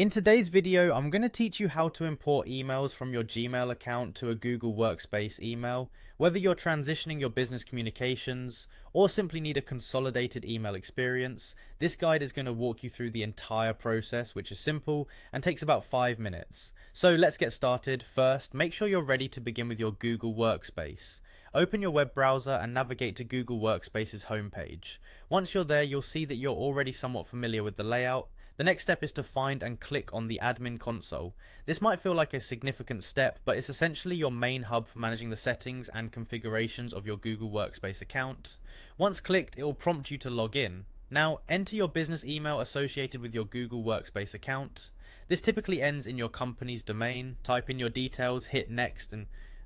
In today's video, I'm going to teach you how to import emails from your Gmail account to a Google Workspace email, whether you're transitioning your business communications or simply need a consolidated email experience. This guide is going to walk you through the entire process, which is simple and takes about 5 minutes. So let's get started. First, make sure you're ready to begin with your Google Workspace. Open your web browser and navigate to Google Workspace's homepage. Once you're there, you'll see that you're already somewhat familiar with the layout. The next step is to find and click on the admin console. This might feel like a significant step, but it's essentially your main hub for managing the settings and configurations of your Google Workspace account. Once clicked, it will prompt you to log in. Now, enter your business email associated with your Google Workspace account. This typically ends in your company's domain. Type in your details, hit next,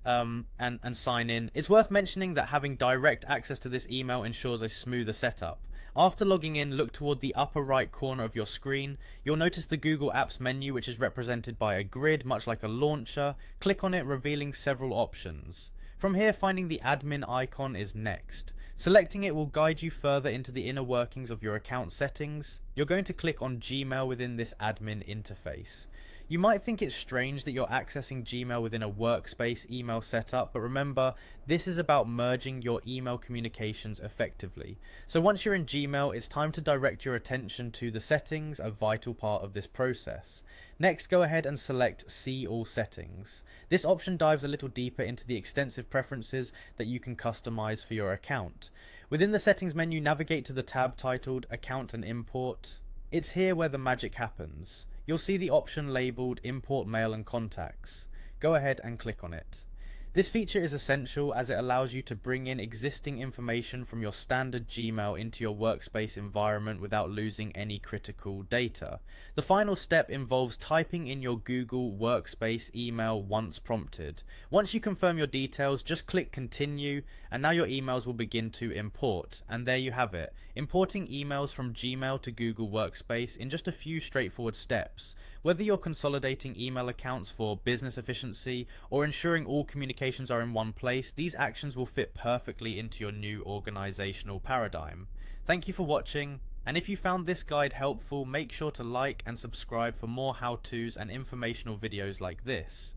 and sign in. It's worth mentioning that having direct access to this email ensures a smoother setup. After logging in, look toward the upper right corner of your screen. You'll notice the Google Apps menu, which is represented by a grid, much like a launcher. Click on it, revealing several options. From here, finding the admin icon is next. Selecting it will guide you further into the inner workings of your account settings. You're going to click on Gmail within this admin interface. You might think it's strange that you're accessing Gmail within a Workspace email setup, but remember, this is about merging your email communications effectively. So once you're in Gmail, it's time to direct your attention to the settings, a vital part of this process. Next, go ahead and select See All Settings. This option dives a little deeper into the extensive preferences that you can customize for your account. Within the settings menu, navigate to the tab titled Account and Import. It's here where the magic happens. You'll see the option labeled Import Mail and Contacts. Go ahead and click on it. This feature is essential as it allows you to bring in existing information from your standard Gmail into your Workspace environment without losing any critical data. The final step involves typing in your Google Workspace email once prompted. Once you confirm your details, just click Continue, and now your emails will begin to import. And there you have it, importing emails from Gmail to Google Workspace in just a few straightforward steps. Whether you're consolidating email accounts for business efficiency or ensuring all communications are in one place, these actions will fit perfectly into your new organizational paradigm. Thank you for watching, and if you found this guide helpful, make sure to like and subscribe for more how-tos and informational videos like this.